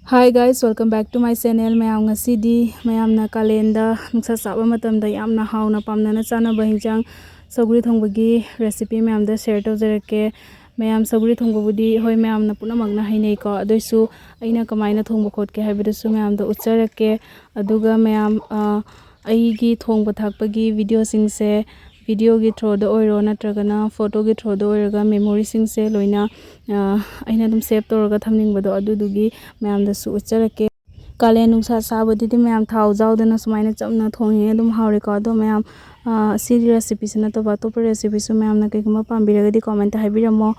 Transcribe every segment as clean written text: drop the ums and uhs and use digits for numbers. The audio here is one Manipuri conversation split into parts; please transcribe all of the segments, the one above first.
Hi guys, welcome back to my channel. Mayam ngasidi mayamna kalenda nungsa saba matamda yamna hauna pamnana chanaba hinjang Sougri thongbagi recipe mayamda share tawjarake. Mayam Sougri thongbabudi hoi mayamna punamagna hainei ko adoisu aina kamaina thongba khotke haibidasu mayamda utjarake. Aduga mayam aigi thongba thakpagi video singse video gi through the oiro natragana photo gi through the oiraga memory singse loina aina dum save tawraga thamningbado adudugi mayam da su ucharake kale nungsa sabadidi mayam thau jaudana sumaina chamna thongi adum haure ko ado mayam si recipe sina to ba to recipe su mayam na kaiguma pambiraga di comment haibiramo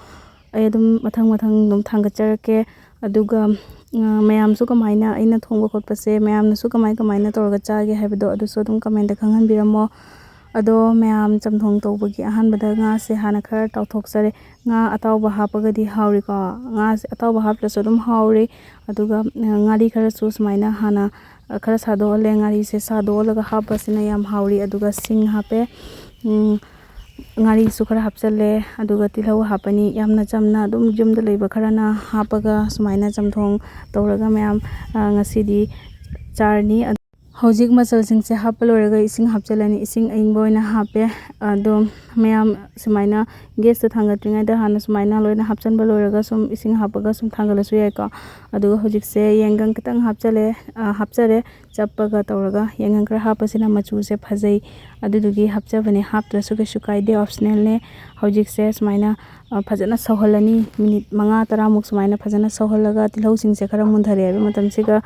ay adum mathang dum thangacharake aduga mayam su kamaina aina thongba khotpase mayam na su kamaina tawraga chage haibado adu so dum comment da khanghanbiramo ado mayam chamthong tawbagi ahanbada nga se hana khara tawthoksare nga atawba hapagadi hauri ko nga se atawba haplaso dum hauri aduga ngari khara su sumaina hana khara sado le ngari se sado laga hapasina yam hauri aduga sing hape ngari su khara hapchale aduga tilhau hapani yamna chamna dum jumda leiba khara na hapaga sumaina chamthong tawraga mayam ngasidi charni hojik masal sing se hapaloraga ising hapchalani ising aingboina hape ado mayam sumaina gas ta thangatringa da hana sumaina loina hapchanba loraga sum ising hapaga sum thangalasu yaika aduga hojik se yengang kitang hapchare chappaga tawraga yengang kra hapasina machu se phajai adudugi hapchabane haptrasu ke sukaide optional ne hojik se sumaina phajana soholani minute 5-10 muk sumaina phajana soholaga tilhau sing se khara mundhare abi matam siga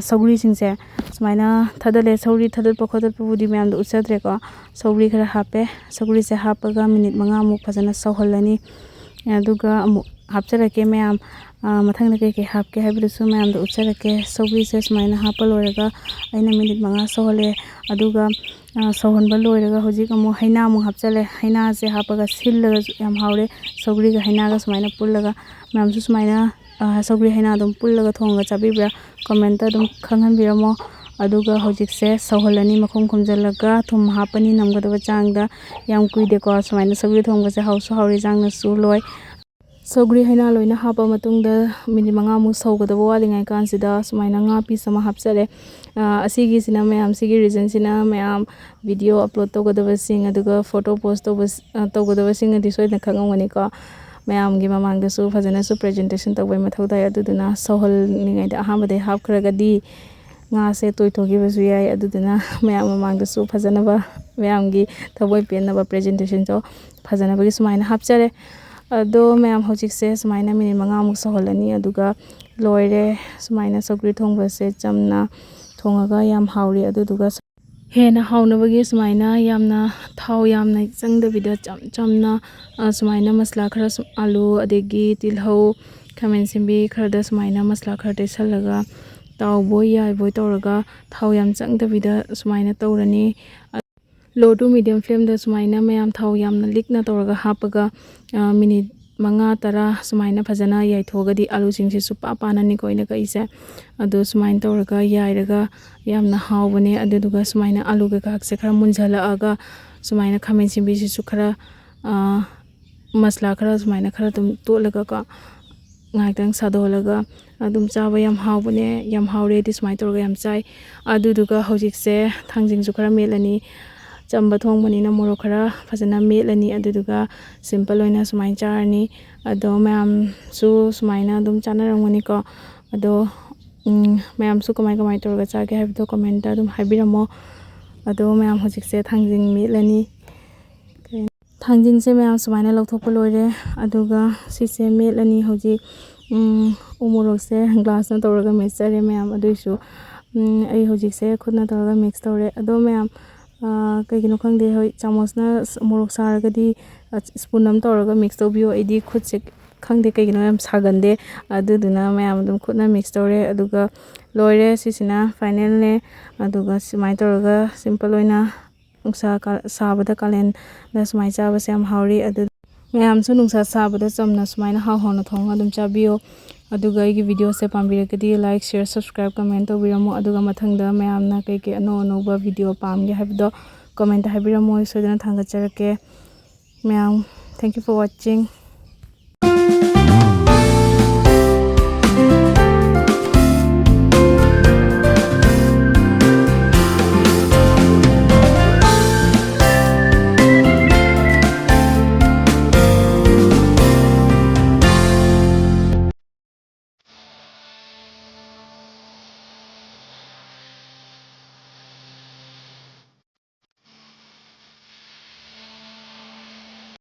Sougri singse sumaina thadale Sougri thadal pakhodat pudi mayam da utsadre ko Sougri khara hape Sougri se hapaga minute 5 muk phajana soholani aduga amu hapcharake mayam mathang na ke hapke haibidasu mayam da utjarake Sougri se sumaina hapaloraga aina minute 5 sohole aduga sohonba loiraga hojik amu haina amu hapchale haina se hapaga sillaga yam haure Sougri ga haina ga sumaina pullaga mayam su sumaina Sougri haina dum pullaga thonga chabibra comment dum khanghanbiramo aduga hojik se soholani makhom khomjalaga thum hapani namgadaba changda yam kuide ko sumaina Sougri thongba se hausu hauri jangna su loi Sougri haina loina hapa matungda minute 5 mu saugadaba walingai kansida sumaina nga piece ama hapchare asigi sina mayam sigi reason sina mayam video upload togadaba sing aduga photo post togadaba sing adi soina khangawani ko mayam gi mamang da su fajana su presentation tawbai mathau dai aduduna sohol ningai da ahambade hap khragadi nga se toithogi basu yai aduduna mayam mamang da su fajana ba mayam gi thawai penna ba presentation to fajana ba gi sumaina hapchare ado mayam hojik se sumaina minute 5 muk soholani aduga loire sumaina Sougri thongba se chamna thongaga yam hauri aduduga hena haunabagi sumaina yamna thau yamna changdabida chamna sumaina masla khara alu adegi tilhau khamen simbi khara sumaina masla khara tesalaga taw boy yai boy tawraga thau yam changdabida sumaina tawrani low to medium flame da sumaina mayam thau yamna likna tawraga hapaga minute 5-10 sumaina phajana yaithogadi alu singse supa panani koina kaise adu sumain tawraga yairaga yamna hawbane aduduga sumaina alu ga kakse khara munjhala aga sumaina khamen simbi su khara masla khara sumaina khara tum tolaga ka ngaitang sadolaga adum chaba yam hawbane yam hawre di sumai tawraga yam chai aduduga hojik se thangjing su khara melani chamba thongmani na moro khara phajana melani aduduga simple oina sumai charni ado mayam su sumaina dum chanarangmani ko ado mayam su kamai tawraga chage haibdo comment da dum haibiramo ado mayam hojik se thangjing melani thangjing se mayam sumaina lokthokpa loire aduga sise melani hojik umorok se glass na tawraga mixture mayam aduisu ai hojik se khudna tawraga mix tawre ado mayam kaigino khangde hoi chamosna morok saragadi spoon am tawraga mix tawbiyo aidi khutse khangde kaigino yam sagande aduduna mayam dum khutna mix tawre aduga loire sisina final ne aduga sumai tawraga simple oina nungsa sabada kalen da sumai chaba se am hauri adu mayam su nungsa sabada chamna sumaina hawna thonga dum chabiyo aduga igi video se pambiragadi like share subscribe comment tawbiramo aduga mathangda mayamna kaike ano ba video pamge habdo comment habiramo soidana thangacharake mayam thank you for watching.